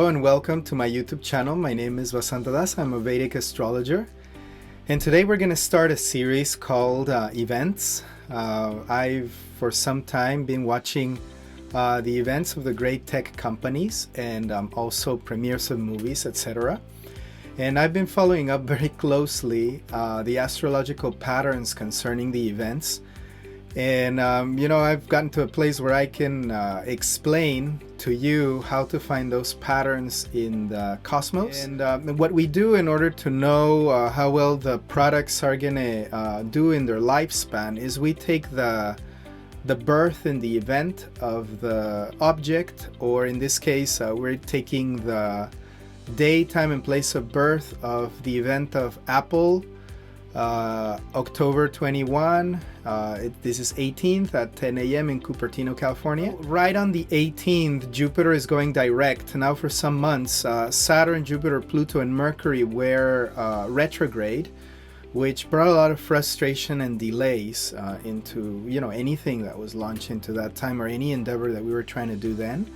Hello and welcome to my YouTube channel. My name is Vasanta. I'm a Vedic astrologer. And today we're going to start a series called Events. I've for some time been watching the events of the great tech companies and also premieres of movies, etc. And I've been following up very closely the astrological patterns concerning the events. And, I've gotten to a place where I can explain to you how to find those patterns in the cosmos. And what we do in order to know how well the products are going to do in their lifespan is we take the birth and the event of the object, or in this case, we're taking the day, time, and place of birth of the event of Apple, October 21. This is 18th at 10 a.m. in Cupertino, California. Right on the 18th, Jupiter is going direct. Now for some months, Saturn, Jupiter, Pluto, and Mercury were retrograde, which brought a lot of frustration and delays into anything that was launched into that time or any endeavor that we were trying to do then.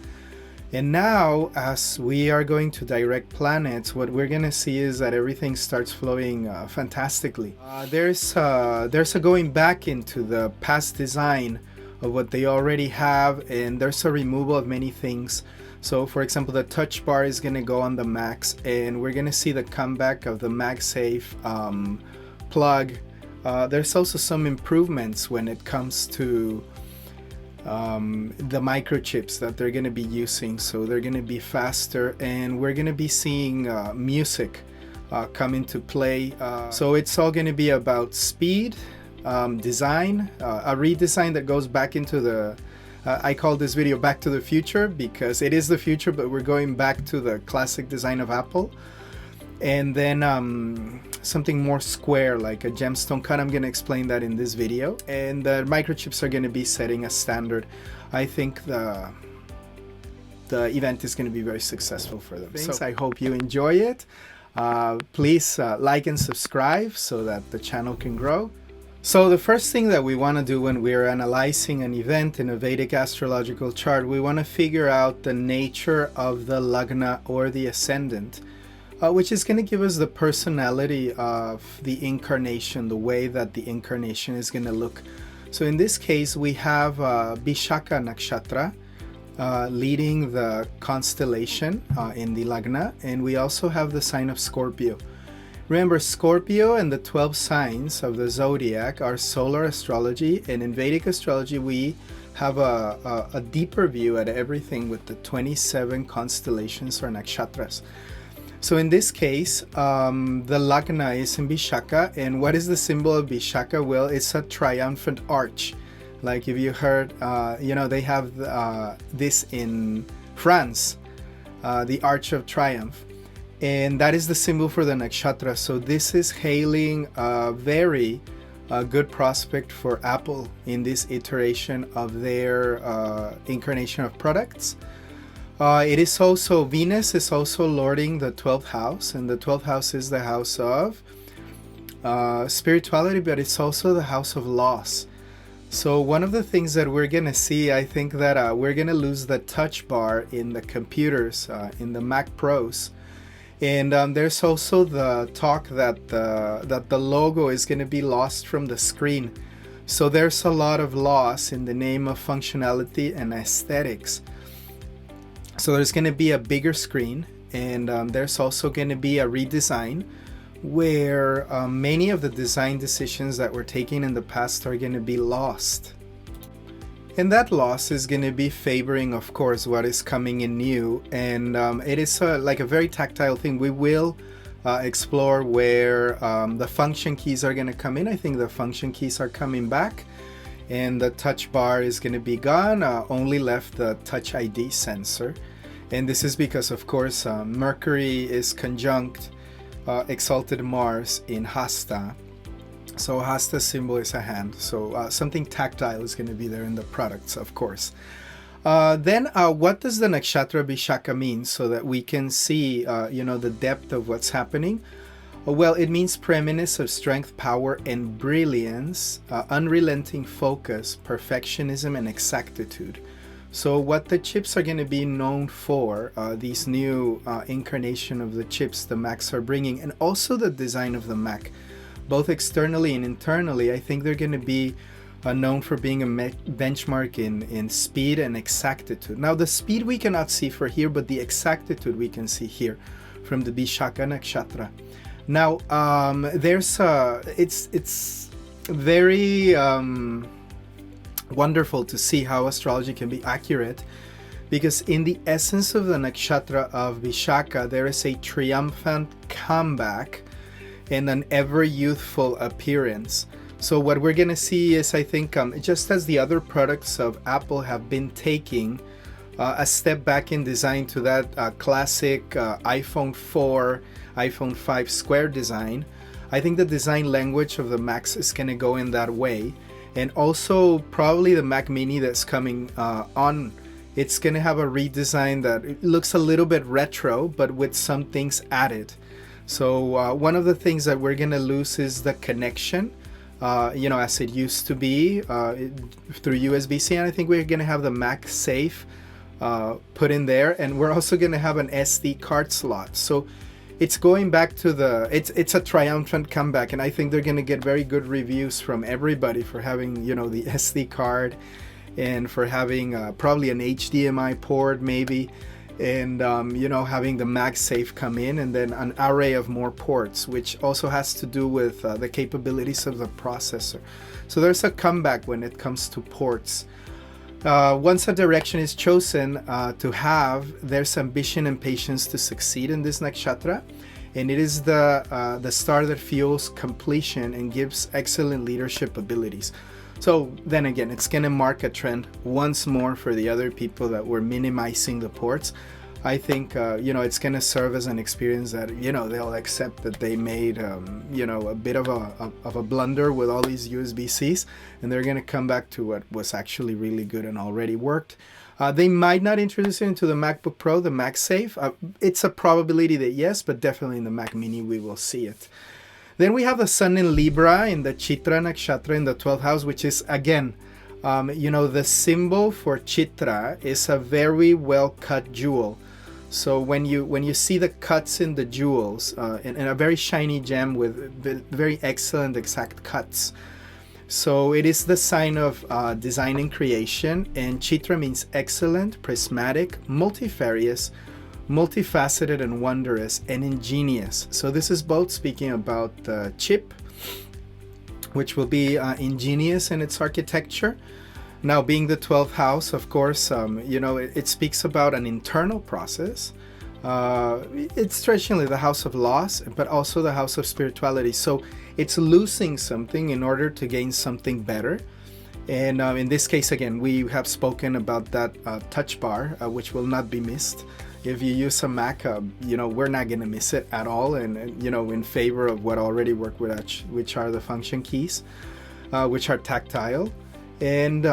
And now, as we are going to direct planets, what we're going to see is that everything starts flowing fantastically. There's a going back into the past design of what they already have, and there's a removal of many things. So, for example, the touch bar is going to go on the Macs, and we're going to see the comeback of the MagSafe plug. There's also some improvements when it comes to the microchips that they're going to be using, so they're going to be faster, and we're going to be seeing music come into play. So it's all going to be about speed, design, a redesign that goes back into the I call this video Back to the Future, because it is the future, but we're going back to the classic design of Apple. And then something more square, like a gemstone cut. I'm going to explain that in this video. And the microchips are going to be setting a standard. I think the event is going to be very successful for them. So I hope you enjoy it. Please like and subscribe so that the channel can grow. So the first thing that we want to do when we're analyzing an event in a Vedic astrological chart, we want to figure out the nature of the Lagna or the ascendant. Which is going to give us the personality of the incarnation, the way that the incarnation is going to look. So in this case, we have Vishaka Nakshatra leading the constellation in the Lagna, and we also have the sign of Scorpio. Remember, Scorpio and the 12 signs of the zodiac are solar astrology, and in Vedic astrology, we have a deeper view at everything with the 27 constellations or nakshatras. So in this case, the Lagna is in Vishaka, and what is the symbol of Vishaka? Well, it's a triumphant arch. Like if you heard, they have this in France, the Arch of Triumph. And that is the symbol for the nakshatra. So this is hailing a very good prospect for Apple in this iteration of their incarnation of products. It is also, Venus is also lording the 12th house, and the 12th house is the house of spirituality, but it's also the house of loss. So one of the things that we're going to see, I think that we're going to lose the touch bar in the computers, in the Mac Pros. And there's also the talk that the logo is going to be lost from the screen. So there's a lot of loss in the name of functionality and aesthetics. So there's going to be a bigger screen, and there's also going to be a redesign where many of the design decisions that were taken in the past are going to be lost. And that loss is going to be favoring, of course, what is coming in new. And it is like a very tactile thing. We will explore where the function keys are going to come in. I think the function keys are coming back, and the touch bar is going to be gone, only left the Touch ID sensor. And this is because, of course, Mercury is conjunct exalted Mars in Hasta. So Hasta's symbol is a hand. So something tactile is going to be there in the products, of course. Then what does the nakshatra Vishaka mean, so that we can see, the depth of what's happening? Well, it means preeminence of strength, power, and brilliance, unrelenting focus, perfectionism, and exactitude. So what the chips are going to be known for, these new incarnation of the chips the Macs are bringing, and also the design of the Mac, both externally and internally, I think they're going to be known for being a benchmark in speed and exactitude. Now the speed we cannot see for here, but the exactitude we can see here from the Vishaka Nakshatra. Now it's very wonderful to see how astrology can be accurate, because in the essence of the nakshatra of Vishaka there is a triumphant comeback and an ever youthful appearance. So what we're gonna see is, I think, just as the other products of Apple have been taking a step back in design to that classic iPhone 4, iPhone 5 square design, I think the design language of the Macs is gonna go in that way. And also probably the Mac Mini that's coming on, it's going to have a redesign that it looks a little bit retro, but with some things added. So one of the things that we're going to lose is the connection, as it used to be through USB-C. And I think we're going to have the MagSafe put in there. And we're also going to have an SD card slot. So it's going back to it's a triumphant comeback, and I think they're going to get very good reviews from everybody for having, the SD card, and for having probably an HDMI port maybe, and having the MagSafe come in, and then an array of more ports, which also has to do with the capabilities of the processor. So there's a comeback when it comes to ports. Once a direction is chosen to have, there's ambition and patience to succeed in this nakshatra, and it is the star that fuels completion and gives excellent leadership abilities. So then again, it's going to mark a trend once more for the other people that were minimizing the ports. I think it's going to serve as an experience that they'll accept that they made a bit of a blunder with all these USB-Cs, and they're going to come back to what was actually really good and already worked. They might not introduce it into the MacBook Pro, the MagSafe. It's a probability that yes, but definitely in the Mac Mini we will see it. Then we have the Sun in Libra in the Chitra Nakshatra in the 12th house, which is again, the symbol for Chitra is a very well cut jewel. So when you see the cuts in the jewels, and a very shiny gem with very excellent exact cuts, so it is the sign of design and creation. And Chitra means excellent, prismatic, multifarious, multifaceted, and wondrous, and ingenious. So this is both speaking about the chip, which will be ingenious in its architecture. Now, being the 12th house, of course, it speaks about an internal process. It's traditionally the house of loss, but also the house of spirituality. So it's losing something in order to gain something better. And in this case, again, we have spoken about that touch bar, which will not be missed. If you use a Mac, we're not going to miss it at all. And, in favor of what already work with, which are the function keys, which are tactile. And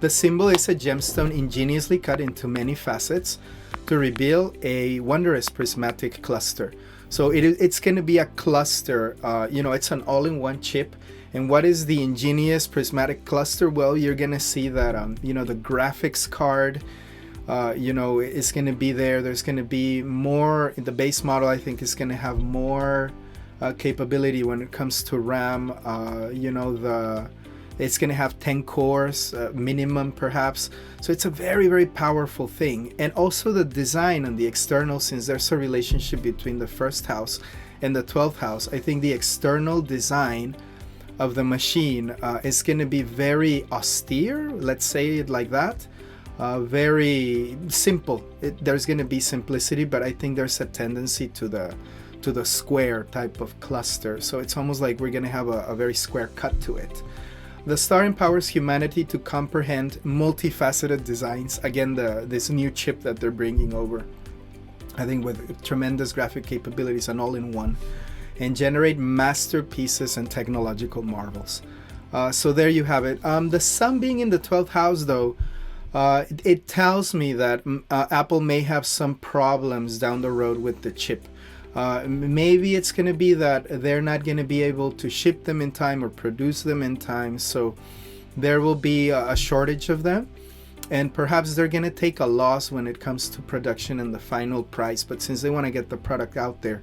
the symbol is a gemstone ingeniously cut into many facets to reveal a wondrous prismatic cluster. So it's going to be a cluster, it's an all-in-one chip. And what is the ingenious prismatic cluster? Well, you're going to see that, the graphics card, is going to be there. There's going to be more, the base model I think is going to have more capability when it comes to RAM. It's going to have 10 cores minimum perhaps. So it's a very, very powerful thing. And also the design and the external, since there's a relationship between the first house and the 12th house, I think the external design of the machine is going to be very austere, let's say it like that. Very simple. There's going to be simplicity, but I think there's a tendency to the square type of cluster. So it's almost like we're going to have a very square cut to it. The star empowers humanity to comprehend multifaceted designs. Again, this new chip that they're bringing over, I think with tremendous graphic capabilities and all-in-one, and generate masterpieces and technological marvels. So there you have it. The sun being in the 12th house, though, it tells me that Apple may have some problems down the road with the chip. Maybe it's going to be that they're not going to be able to ship them in time or produce them in time. So there will be a shortage of them, and perhaps they're going to take a loss when it comes to production and the final price. But since they want to get the product out there,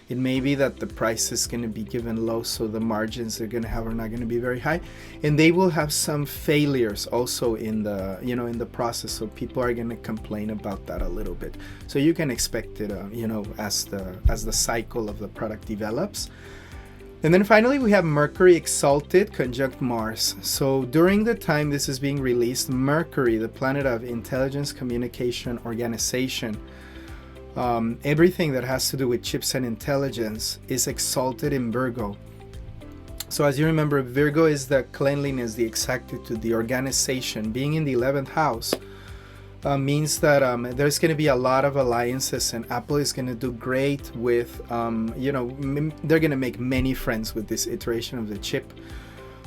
it may be that the price is going to be given low, so the margins they're going to have are not going to be very high, and they will have some failures also in the in the process. So people are going to complain about that a little bit. So you can expect it, as the cycle of the product develops. And then finally, we have Mercury exalted conjunct Mars. So during the time this is being released, Mercury, the planet of intelligence, communication, organization, everything that has to do with chips and intelligence, is exalted in Virgo. So as you remember, Virgo is the cleanliness, the exactitude, the organization. Being in the 11th house means that there's going to be a lot of alliances, and Apple is going to do great with, they're going to make many friends with this iteration of the chip.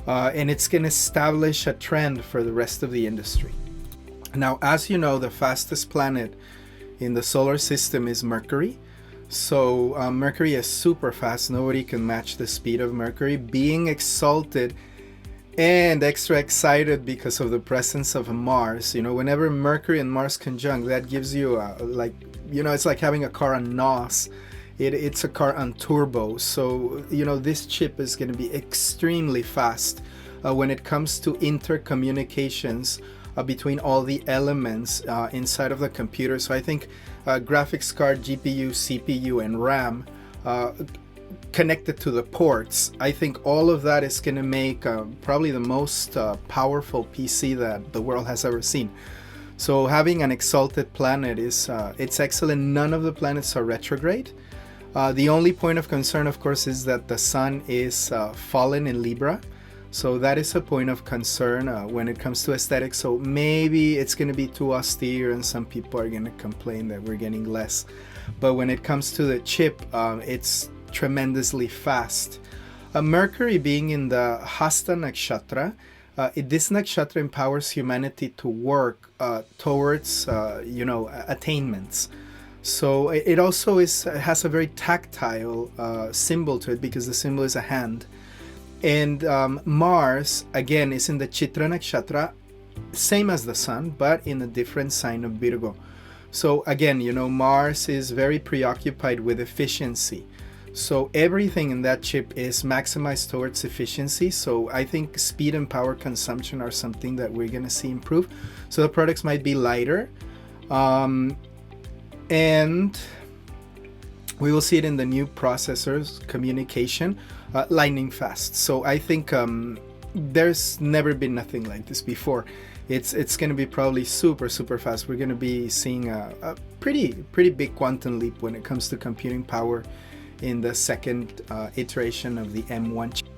And it's going to establish a trend for the rest of the industry. Now, as you know, the fastest planet in the solar system is Mercury. So Mercury is super fast. Nobody can match the speed of Mercury. Being exalted and extra excited because of the presence of Mars. Whenever Mercury and Mars conjunct, that gives you it's like having a car on NOS. It's a car on turbo. So this chip is going to be extremely fast when it comes to intercommunications between all the elements inside of the computer. So I think graphics card, GPU, CPU, and RAM connected to the ports, I think all of that is going to make probably the most powerful PC that the world has ever seen. So having an exalted planet it's excellent. None of the planets are retrograde. The only point of concern, of course, is that the sun is fallen in Libra. So that is a point of concern when it comes to aesthetics. So maybe it's going to be too austere, and some people are going to complain that we're getting less. But when it comes to the chip, it's tremendously fast. Mercury being in the Hasta nakshatra, this nakshatra empowers humanity to work towards attainments. So it also has a very tactile symbol to it, because the symbol is a hand. And Mars, again, is in the Chitra nakshatra, same as the sun, but in a different sign of Virgo. So again, Mars is very preoccupied with efficiency. So everything in that chip is maximized towards efficiency. So I think speed and power consumption are something that we're going to see improve. So the products might be lighter. And we will see it in the new processors, communication, lightning fast. So I think there's never been nothing like this before. It's going to be probably super, super fast. We're going to be seeing a pretty big quantum leap when it comes to computing power in the second iteration of the M1 chip.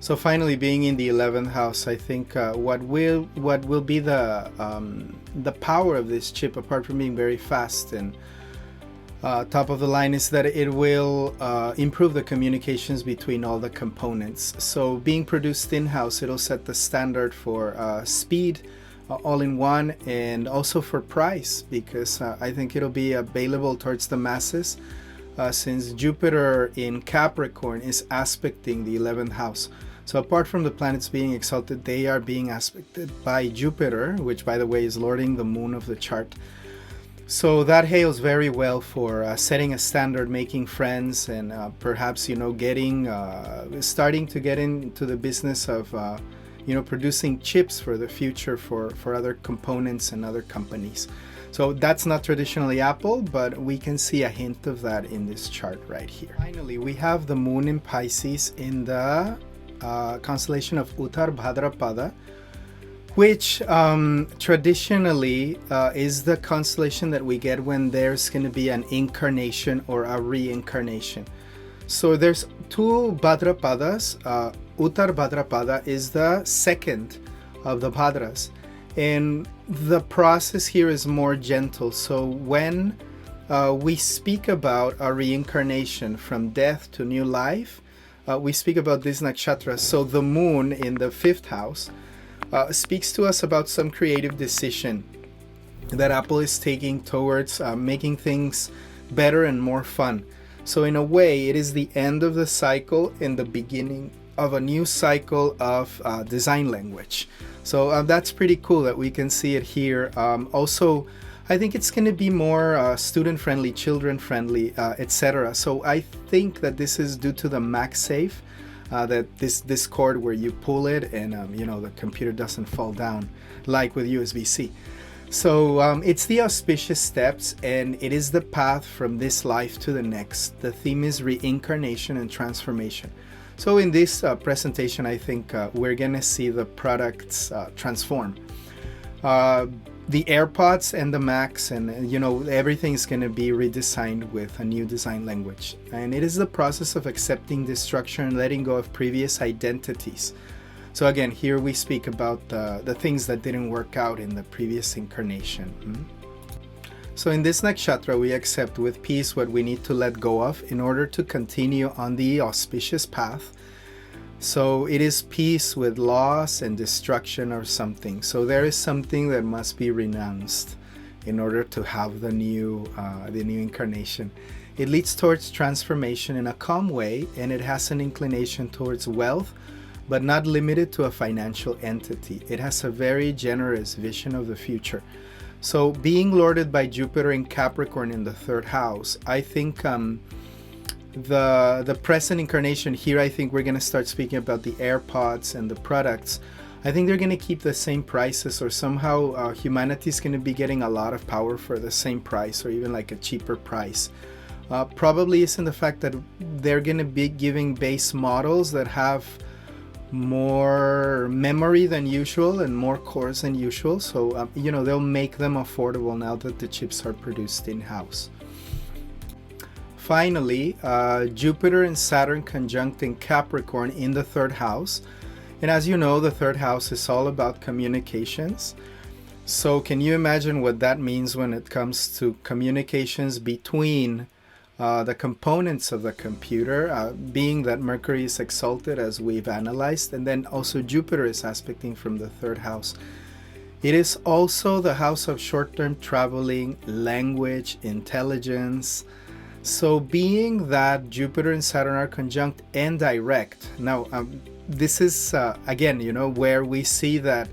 So finally, being in the 11th house, I think what will be the power of this chip, apart from being very fast and top of the line, is that it will improve the communications between all the components. So being produced in-house, it'll set the standard for speed, all in one, and also for price, because I think it'll be available towards the masses, since Jupiter in Capricorn is aspecting the 11th house. So apart from the planets being exalted, they are being aspected by Jupiter, which by the way is lording the moon of the chart. So that hails very well for setting a standard, making friends, and perhaps starting to get into the business of producing chips for the future for other components and other companies. So that's not traditionally Apple, but we can see a hint of that in this chart right here. Finally, we have the moon in Pisces in the constellation of Uttar Bhadrapada, which traditionally is the constellation that we get when there's going to be an incarnation or a reincarnation. So there's two Bhadrapadas. Uttar Bhadrapada is the second of the Bhadras, and the process here is more gentle. So when we speak about a reincarnation from death to new life, we speak about this nakshatra. So the moon in the 5th house speaks to us about some creative decision that Apple is taking towards making things better and more fun. So in a way, it is the end of the cycle and the beginning of a new cycle of design language. So that's pretty cool that we can see it here. Also, I think it's going to be more student-friendly, children-friendly, etc. So I think that this is due to the MagSafe, that this cord where you pull it and the computer doesn't fall down like with USB-C. So it's the auspicious steps, and it is the path from this life to the next. The theme is reincarnation and transformation. So in this presentation, I think we're going to see the products transform. The Airpods and the Macs, and everything's going to be redesigned with a new design language. And it is the process of accepting destruction and letting go of previous identities. So again, here we speak about the things that didn't work out in the previous incarnation. So in this nakshatra, we accept with peace what we need to let go of in order to continue on the auspicious path. So it is peace with loss and destruction or something. So there is something that must be renounced in order to have the new incarnation. It leads towards transformation in a calm way, and it has an inclination towards wealth, but not limited to a financial entity. It has a very generous vision of the future. So being lorded by Jupiter in Capricorn in the 3rd house, I think the present incarnation here, I think we're going to start speaking about the Airpods and the products. I think they're going to keep the same prices, or somehow humanity is going to be getting a lot of power for the same price, or even like a cheaper price. Probably is in the fact that they're going to be giving base models that have more memory than usual and more cores than usual. So they'll make them affordable now that the chips are produced in-house. Finally, Jupiter and Saturn conjunct in Capricorn in the 3rd house. And as you know, the 3rd house is all about communications. So can you imagine what that means when it comes to communications between the components of the computer, being that Mercury is exalted as we've analyzed, and then also Jupiter is aspecting from the 3rd house. It is also the house of short-term traveling, language, intelligence. So being that Jupiter and Saturn are conjunct and direct, now this is again, where we see that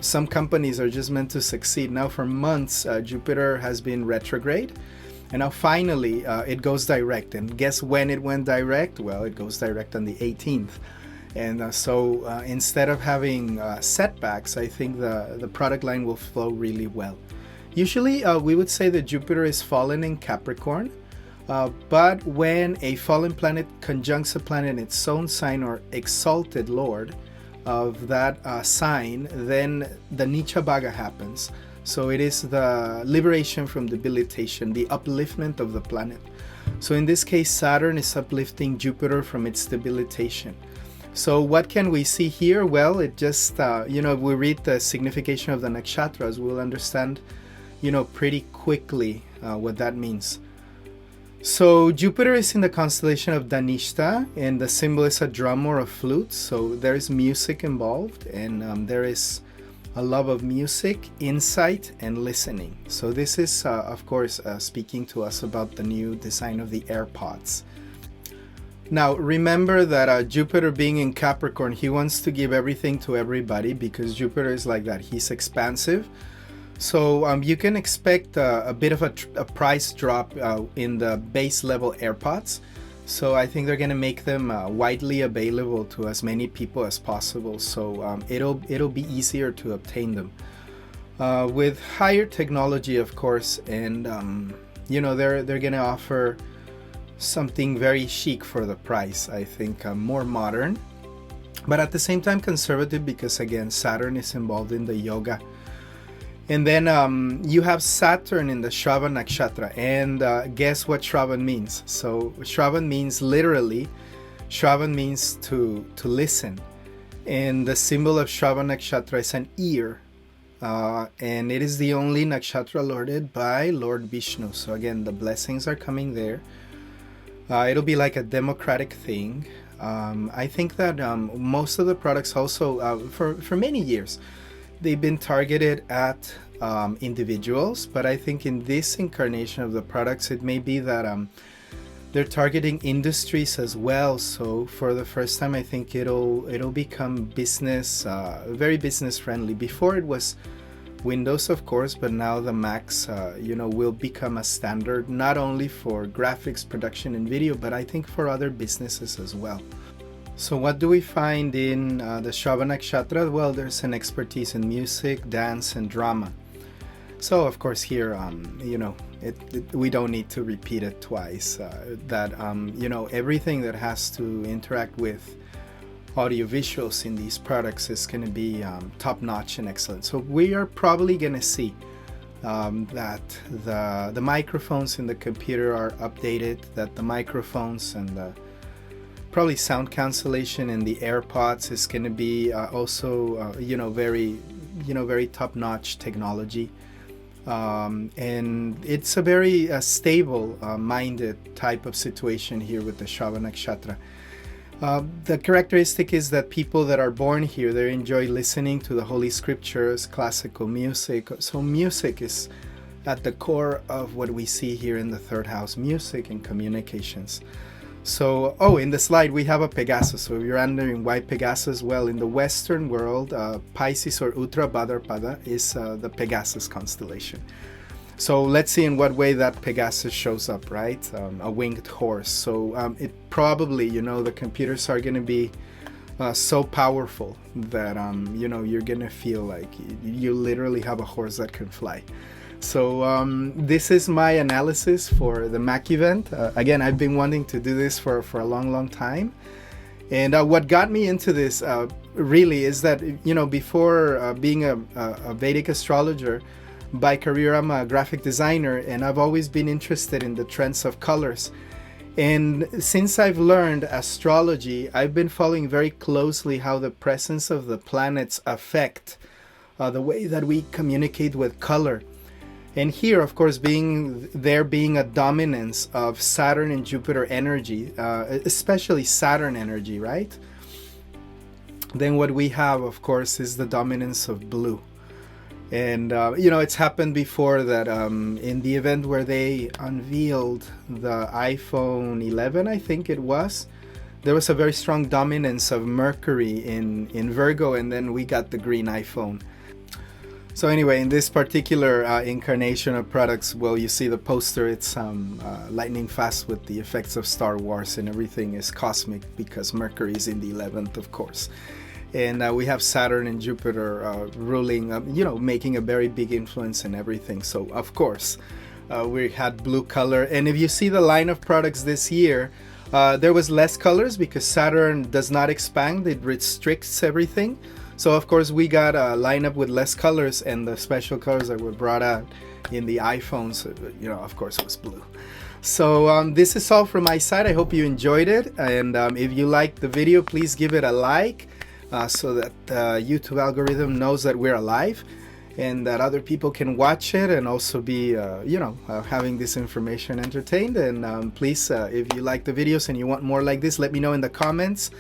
some companies are just meant to succeed. Now for months, Jupiter has been retrograde. And now finally, it goes direct. And guess when it went direct? Well, it goes direct on the 18th. And so instead of having setbacks, I think the product line will flow really well. Usually, we would say that Jupiter is fallen in Capricorn. But when a fallen planet conjuncts a planet in its own sign or exalted lord of that sign, then the Nicha Bhaga happens. So it is the liberation from debilitation, the upliftment of the planet. So in this case, Saturn is uplifting Jupiter from its debilitation. So what can we see here? Well, it just, if we read the signification of the nakshatras, we'll understand, pretty quickly what that means. So Jupiter is in the constellation of Dhanishta, and the symbol is a drum or a flute. So there is music involved, and there is a love of music, insight, and listening. So this is, of course, speaking to us about the new design of the Airpods. Now, remember that Jupiter being in Capricorn, he wants to give everything to everybody, because Jupiter is like that. He's expansive. So you can expect a bit of a price drop in the base level Airpods. So I think they're going to make them widely available to as many people as possible. So it'll be easier to obtain them. With higher technology, of course, and they're going to offer something very chic for the price. I think more modern, but at the same time conservative, because again, Saturn is involved in the yoga. And then you have Saturn in the Shravan Nakshatra. And guess what Shravan means? So Shravan means literally, Shravan means to listen. And the symbol of Shravan Nakshatra is an ear. And it is the only nakshatra lorded by Lord Vishnu. So again, the blessings are coming there. It'll be like a democratic thing. I think that most of the products also, for many years, they've been targeted at individuals, but I think in this incarnation of the products, it may be that They're targeting industries as well. So for the first time, I think it'll become business, very business friendly. Before it was Windows, of course, but now the Macs, will become a standard not only for graphics production and video, but I think for other businesses as well. So what do we find in the Shravana Nakshatra? Well, there's an expertise in music, dance, and drama. So of course here, we don't need to repeat it twice. Everything that has to interact with audio visuals in these products is going to be top-notch and excellent. So we are probably going to see that the microphones in the computer are updated, that the microphones and the probably sound cancellation in the Airpods is going to be also very top-notch technology. And it's a very stable minded type of situation here with the Shravana Nakshatra. The characteristic is that people that are born here, they enjoy listening to the Holy Scriptures, classical music. So music is at the core of what we see here in the third house, music and communications. So, in the slide we have a Pegasus. So if you're wondering why Pegasus, well, in the Western world, Pisces or Uttar Bhadrapada is the Pegasus constellation. So let's see in what way that Pegasus shows up, right? A winged horse. So it probably, the computers are going to be so powerful that, you're going to feel like you literally have a horse that can fly. So this is my analysis for the Mac event. Again, I've been wanting to do this for a long time. And what got me into this really is that, before being a Vedic astrologer, by career I'm a graphic designer, and I've always been interested in the trends of colors. And since I've learned astrology, I've been following very closely how the presence of the planets affect the way that we communicate with color. And here, of course, being a dominance of Saturn and Jupiter energy, especially Saturn energy, right? Then what we have, of course, is the dominance of blue. And, it's happened before that in the event where they unveiled the iPhone 11, I think it was, there was a very strong dominance of Mercury in Virgo, and then we got the green iPhone. So anyway, in this particular incarnation of products, well, you see the poster, it's lightning fast with the effects of Star Wars, and everything is cosmic because Mercury is in the 11th, of course. And we have Saturn and Jupiter ruling, making a very big influence in everything. So, of course, we had blue color. And if you see the line of products this year, there was less colors because Saturn does not expand, it restricts everything. So of course we got a lineup with less colors, and the special colors that were brought out in the iPhones, of course, was blue. So this is all from my side. I hope you enjoyed it, and if you liked the video, please give it a like so that the YouTube algorithm knows that we're alive and that other people can watch it and also be having this information entertained. And please, if you like the videos and you want more like this, let me know in the comments.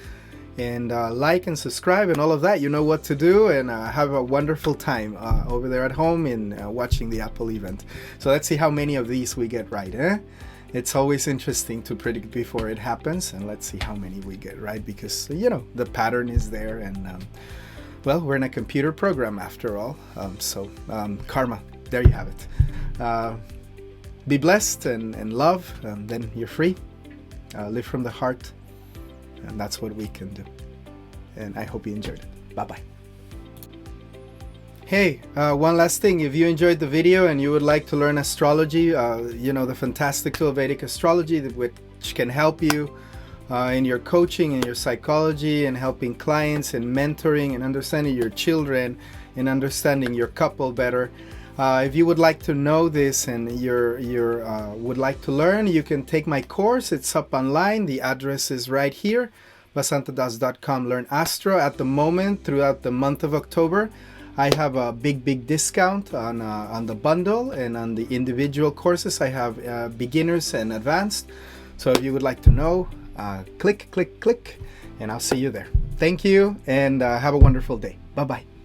And like and subscribe and all of that, you know what to do, and have a wonderful time over there at home in watching the Apple event. So let's see how many of these we get right, eh? It's always interesting to predict before it happens, and let's see how many we get right, because the pattern is there, and well, we're in a computer program after all. Karma, there you have it. Be blessed and love, and then you're free. Live from the heart. And that's what we can do. And I hope you enjoyed it. Bye-bye. Hey, one last thing. If you enjoyed the video and you would like to learn astrology, the fantastic tool Vedic astrology, which can help you in your coaching and your psychology and helping clients and mentoring and understanding your children and understanding your couple better. If you would like to know this and would like to learn, you can take my course. It's up online. The address is right here, vasantadas.com. Learn Astro. At the moment, throughout the month of October, I have a big discount on the bundle, and on the individual courses I have beginners and advanced. So if you would like to know, click, and I'll see you there. Thank you, and have a wonderful day. Bye-bye.